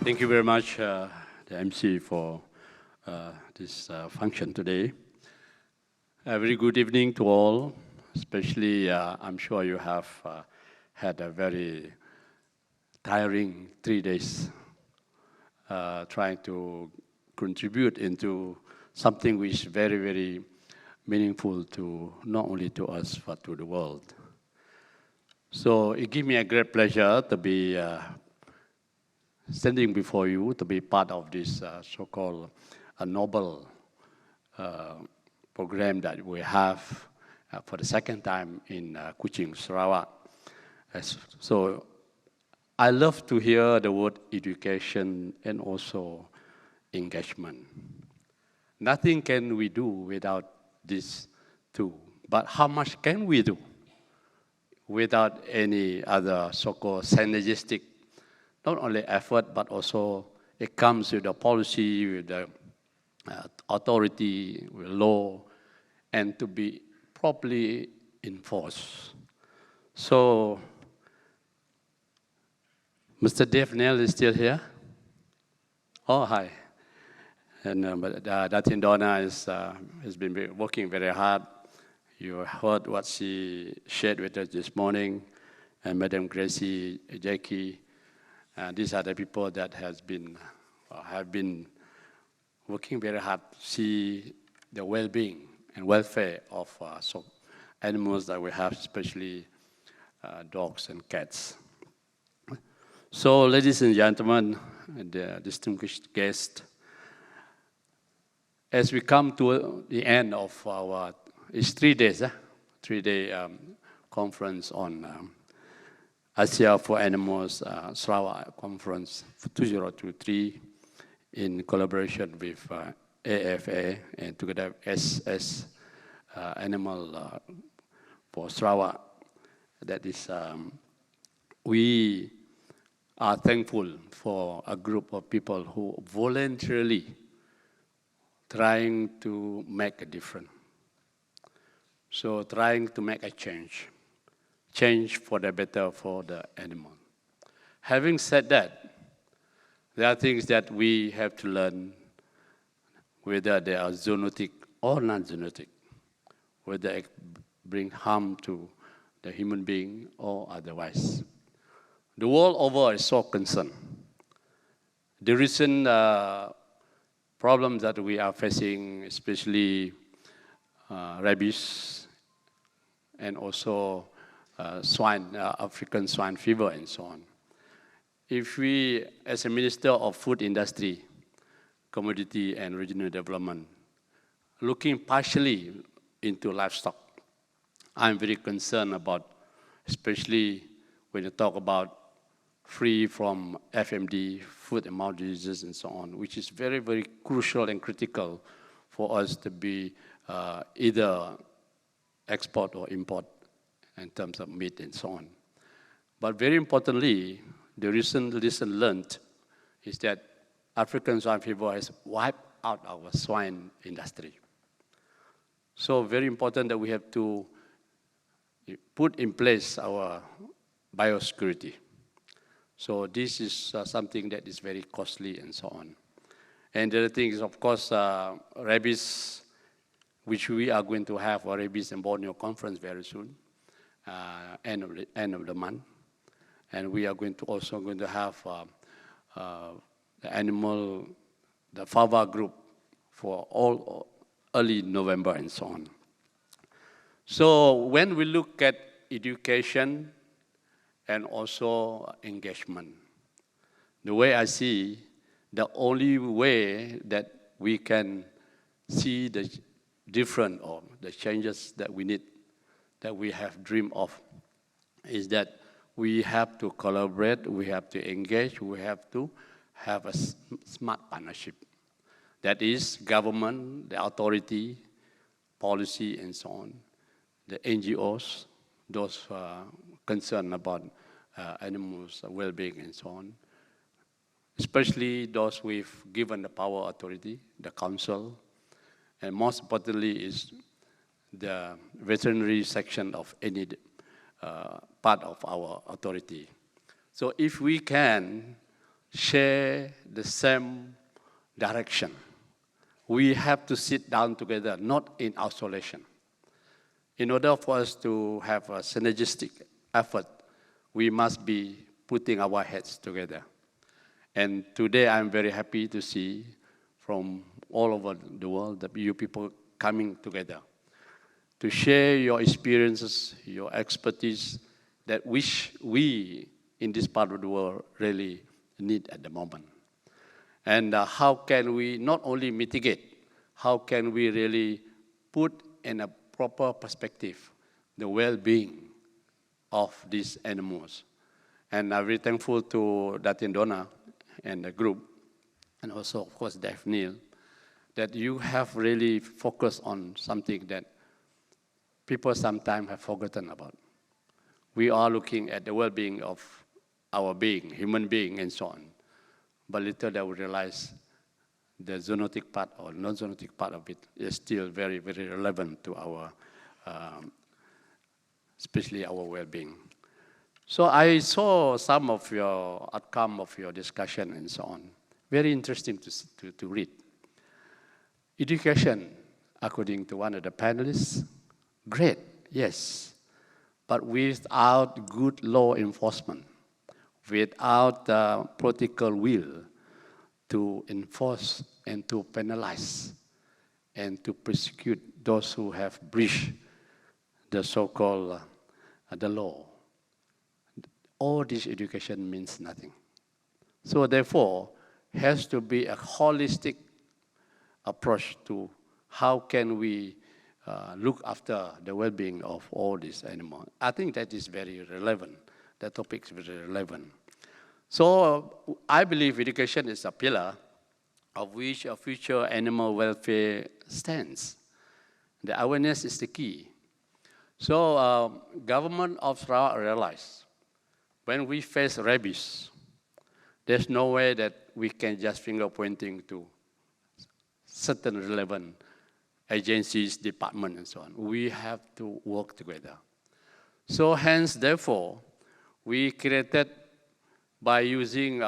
Thank you very much, the MC, for this function today. A very good evening to all, especially I'm sure you have had a very tiring 3 days trying to contribute into something which is very, very meaningful to not only to us, but to the world. So it gives me a great pleasure to be standing before you, to be part of this so-called Nobel program that we have for the second time in Kuching, Sarawak. So I love to hear the word education and also engagement. Nothing can we do without these two, but how much can we do without any other so-called synergistic, not only effort, but also it comes with the policy, with the authority, with law, and to be properly enforced. So, Mr. Dave Neil is still here? Oh, hi. And Datin Donna has been working very hard. You heard what she shared with us this morning, and Madam Gracie, Jackie. These are the people that have been working very hard to see the well-being and welfare of animals that we have, especially dogs and cats. So, ladies and gentlemen, and distinguished guests, as we come to the end of our, it's 3 days, 3-day conference on ASEA for Animals, Sarawak Conference 2023, in collaboration with AfA and together SS Animal for Sarawak. That is, we are thankful for a group of people who voluntarily trying to make a difference. So trying to make a change for the better for the animal. Having said that, there are things that we have to learn, whether they are zoonotic or non-zoonotic, whether they bring harm to the human being or otherwise. The world over is so concerned. The recent problems that we are facing, especially rabies and also African swine fever and so on. If we, as a Minister of Food Industry, Commodity and Regional Development, looking partially into livestock, I'm very concerned about, especially when you talk about free from FMD, foot and mouth diseases and so on, which is very, very crucial and critical for us to be either export or import in terms of meat and so on. But very importantly, the recent lesson learned is that African swine fever has wiped out our swine industry. So very important that we have to put in place our biosecurity. So this is something that is very costly and so on. And the other thing is, of course, rabies, which we are going to have a rabies and Borneo conference very soon, end of the month. And we are also going to have the animal, the FAVA group for all early November and so on. So when we look at education and also engagement, the way I see, the only way that we can see the different or the changes that we need, that we have dreamed of, is that we have to collaborate, we have to engage, we have to have a smart partnership. That is government, the authority, policy, and so on, the NGOs, those concerned about animals' well-being and so on, especially those we've given the power authority, the council, and most importantly is the veterinary section of any part of our authority. So if we can share the same direction. We have to sit down together, not in isolation. In order for us to have a synergistic effort, we must be putting our heads together. And today I'm very happy to see from all over the world that you people coming together to share your experiences, your expertise that which we in this part of the world really need at the moment. And how can we not only mitigate, how can we really put in a proper perspective the well-being of these animals. And I'm very thankful to Dato and the group, and also, of course, Daphne, that you have really focused on something that people sometimes have forgotten about. We are looking at the well-being of our being, human being, and so on. But little that we realize the zoonotic part or non-zoonotic part of it is still very, very relevant to our, especially our well-being. So I saw some of your outcome of your discussion and so on. Very interesting to read. Education, according to one of the panelists, great, yes, but without good law enforcement, without political will to enforce and to penalize and to prosecute those who have breached the so-called the law, all this education means nothing. So therefore, has to be a holistic approach to how can we look after the well-being of all these animals. I think that is very relevant. That topic is very relevant. So I believe education is a pillar of which a future animal welfare stands. The awareness is the key. So government of Sarawak realized when we face rabies, there's no way that we can just finger pointing to certain relevant agencies, departments, and so on. We have to work together. So hence, therefore, we created by using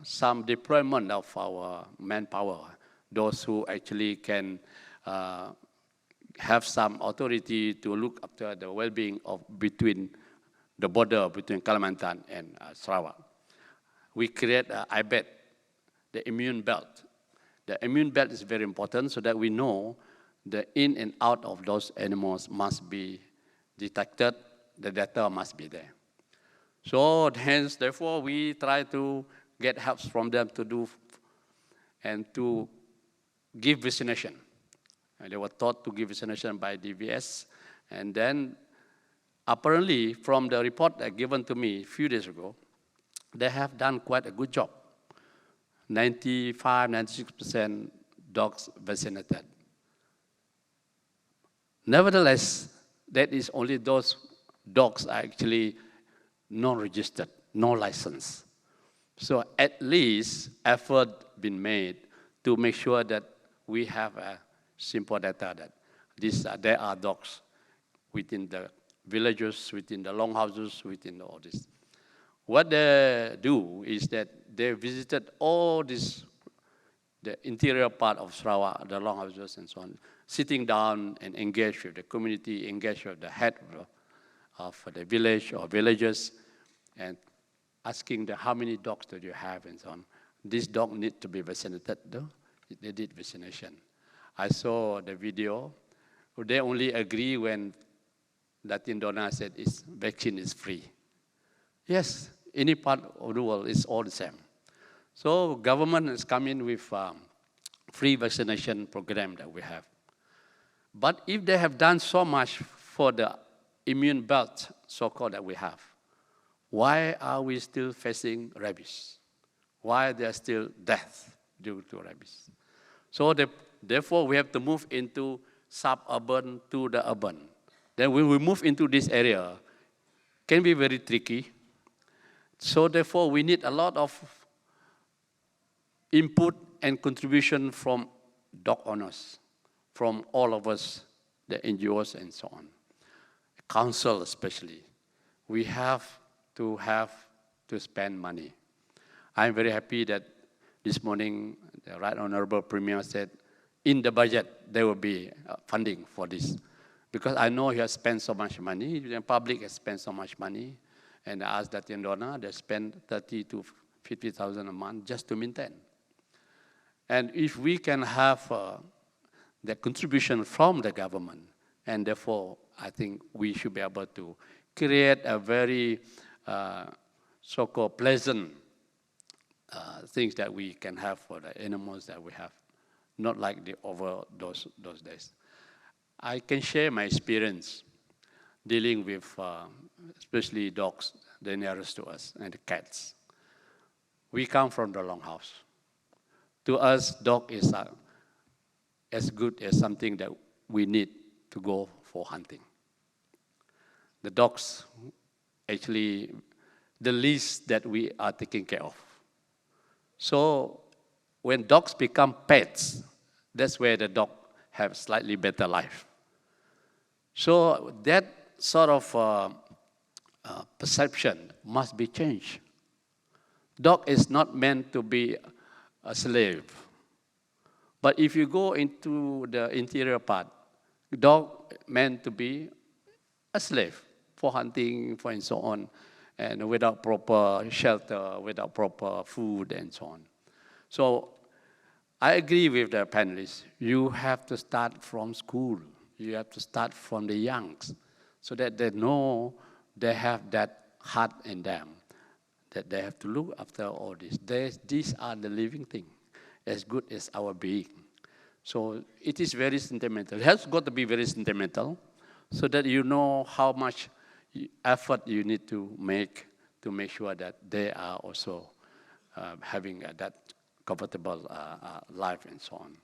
some deployment of our manpower, those who actually can have some authority to look after the well-being of between the border between Kalimantan and Sarawak. We create IBET, the immune belt. The immune belt is very important so that we know the in and out of those animals must be detected, the data must be there. So hence, therefore, we try to get help from them to do and to give vaccination. And they were taught to give vaccination by DVS. And then apparently, from the report that given to me a few days ago, they have done quite a good job. 95, 96% dogs vaccinated. Nevertheless, that is only those dogs are actually non-registered, no license. So at least effort been made to make sure that we have a simple data that there are dogs within the villages, within the longhouses, within all this. What they do is that they visited all this, the interior part of Sarawak, the longhouses and so on, sitting down and engage with the community, engage with the head of the village or villages, and asking them how many dogs do you have and so on. This dog need to be vaccinated though. They did vaccination. I saw the video. They only agree when Latin Donna said vaccine is free. Yes, any part of the world is all the same. So government is coming with free vaccination program that we have. But if they have done so much for the immune belt, so-called, that we have, why are we still facing rabies? Why there still death due to rabies? So therefore, we have to move into suburban to the urban. Then when we move into this area, can be very tricky. So therefore, we need a lot of input and contribution from dog owners, from all of us, the NGOs and so on. Council especially. We have to spend money. I'm very happy that this morning the Right Honorable Premier said in the budget there will be funding for this. Because I know he has spent so much money, the public has spent so much money, and I asked that in Dona, they spend 30 to 50,000 a month just to maintain. And if we can have the contribution from the government, and therefore I think we should be able to create a very so-called pleasant things that we can have for the animals that we have, not like the over those days. I can share my experience dealing with especially dogs, the nearest to us, and the cats. We come from the longhouse. To us, dog is as good as something that we need to go for hunting. The dogs, actually, the least that we are taking care of. So when dogs become pets, that's where the dog have slightly better life. So that sort of perception must be changed. Dog is not meant to be a slave. But if you go into the interior part, dog meant to be a slave for hunting, for and so on, and without proper shelter, without proper food, and so on. So I agree with the panelists. You have to start from school. You have to start from the youngs, so that they know they have that heart in them, that they have to look after all this. These are the living things, as good as our being. So it is very sentimental. It has got to be very sentimental, so that you know how much effort you need to make sure that they are also having that comfortable life and so on.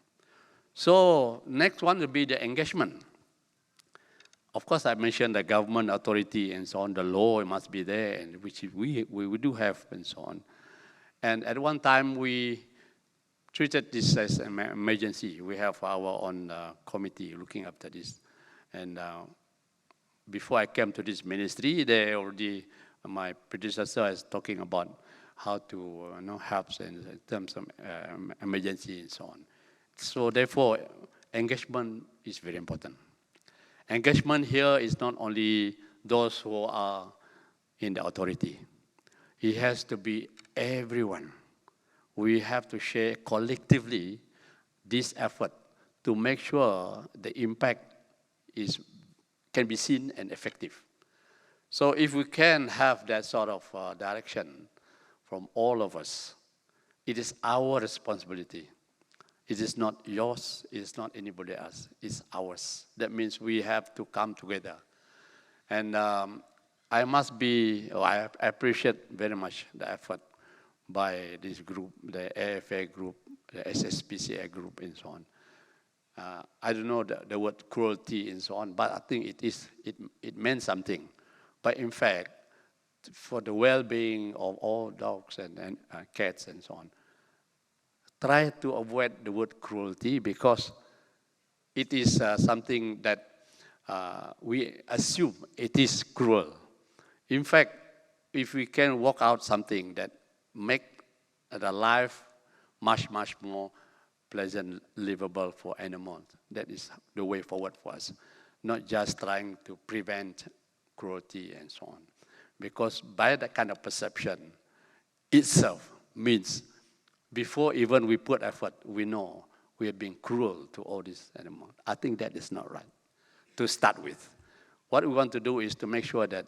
So next one will be the engagement. Of course, I mentioned the government authority and so on. The law must be there, and which we do have and so on. And at one time, we treated this as an emergency. We have our own committee looking after this. And before I came to this ministry, my predecessor is talking about how to help in terms of emergency and so on. So therefore, engagement is very important. Engagement here is not only those who are in the authority. It has to be everyone. We have to share collectively this effort to make sure the impact can be seen and effective. So if we can have that sort of direction from all of us, it is our responsibility. It is not yours, it is not anybody else, it's ours. That means we have to come together. And I appreciate very much the effort by this group, the AfA group, the SSPCA group, and so on. I don't know the word cruelty and so on, but I think it meant something. But in fact, for the well-being of all dogs and cats and so on, try to avoid the word cruelty, because it is something that we assume it is cruel. In fact, if we can work out something that make the life much more pleasant, livable for animals, that is the way forward for us. Not just trying to prevent cruelty and so on. Because by that kind of perception itself means before even we put effort, we know we have been cruel to all these animals. I think that is not right to start with. What we want to do is to make sure that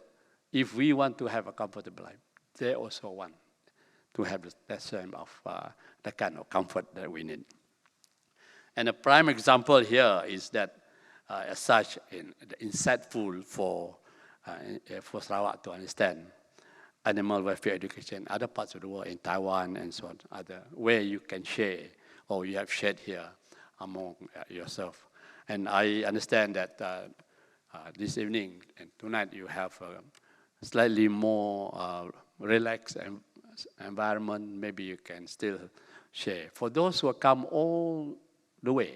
if we want to have a comfortable life, they also want to have that same of the kind of comfort that we need. And a prime example here is that as such, insightful for Sarawak to understand animal welfare education, other parts of the world, in Taiwan and so on, where you can share, or you have shared here among yourself. And I understand that this evening and tonight you have a slightly more relaxed environment. Maybe you can still share. For those who come all the way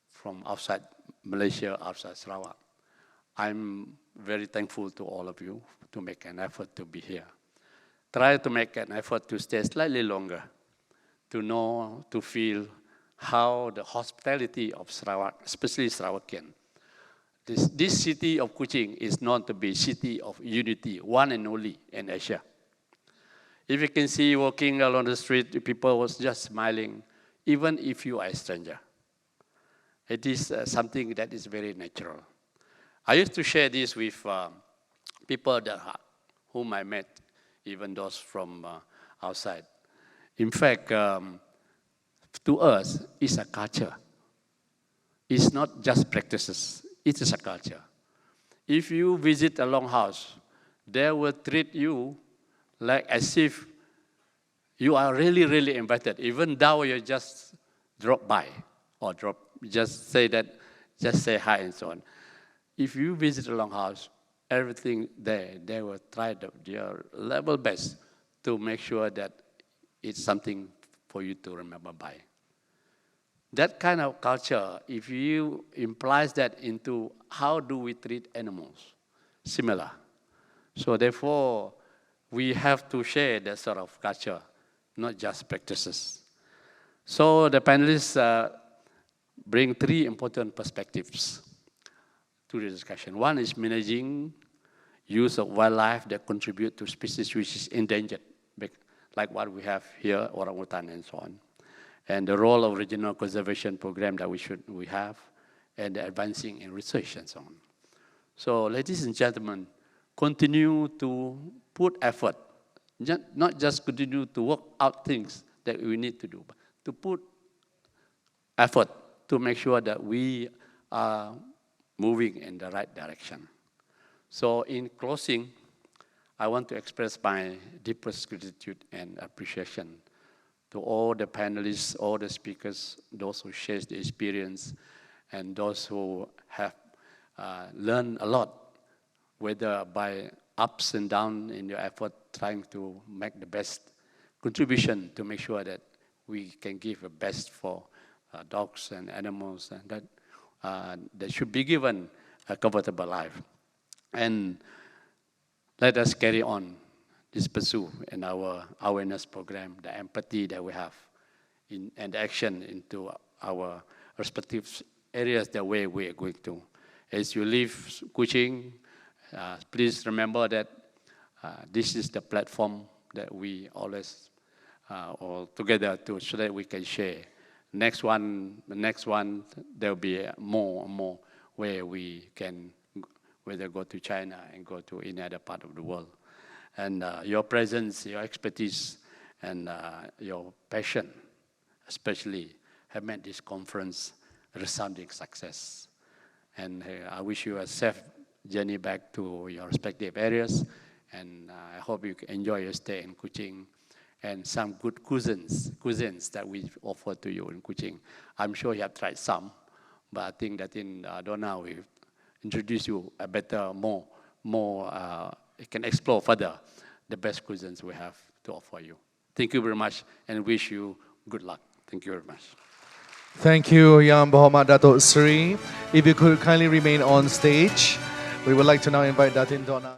from outside Malaysia, outside Sarawak, I'm very thankful to all of you to make an effort to be here. try to make an effort to stay slightly longer, to know, to feel how the hospitality of Sarawak, especially Sarawakian. This city of Kuching is known to be city of unity, one and only in Asia. If you can see walking along the street, people was just smiling, even if you are a stranger. It is something that is very natural. I used to share this with people whom I met, even those from outside. In fact, to us, it's a culture. It's not just practices. It is a culture. If you visit a longhouse, they will treat you like as if you are really, really invited, even though you just drop by or just say hi and so on. If you visit a longhouse, everything there, they will try their level best to make sure that it's something for you to remember by. That kind of culture, if you implies that into how do we treat animals, similar. So therefore, we have to share that sort of culture, not just practices. So the panelists bring three important perspectives to the discussion. One is managing use of wildlife that contribute to species which is endangered, like what we have here, orangutan and so on. And the role of regional conservation program that we have, and the advancing in research and so on. So ladies and gentlemen, continue to put effort, not just continue to work out things that we need to do, but to put effort to make sure that we are moving in the right direction. So in closing, I want to express my deepest gratitude and appreciation to all the panelists, all the speakers, those who share the experience, and those who have learned a lot, whether by ups and downs in your effort trying to make the best contribution to make sure that we can give the best for dogs and animals, and that should be given a comfortable life. And let us carry on this pursuit in our awareness program, the empathy that we have and action into our respective areas that way we are going to. As you leave Kuching, please remember that this is the platform that we always all together so that we can share. The next one, there will be more and more where we can whether go to China and go to any other part of the world. And your presence, your expertise, and your passion, especially, have made this conference a resounding success. And I wish you a safe journey back to your respective areas. And I hope you enjoy your stay in Kuching and some good cuisines that we offer to you in Kuching. I'm sure you have tried some, but I think that in Dona we introduce you a better, more you can explore further the best cuisines we have to offer you. Thank you very much and wish you good luck. Thank you very much. Thank you, Yang Berhormat Dato Seri. If you could kindly remain on stage, we would like to now invite Datin Donna.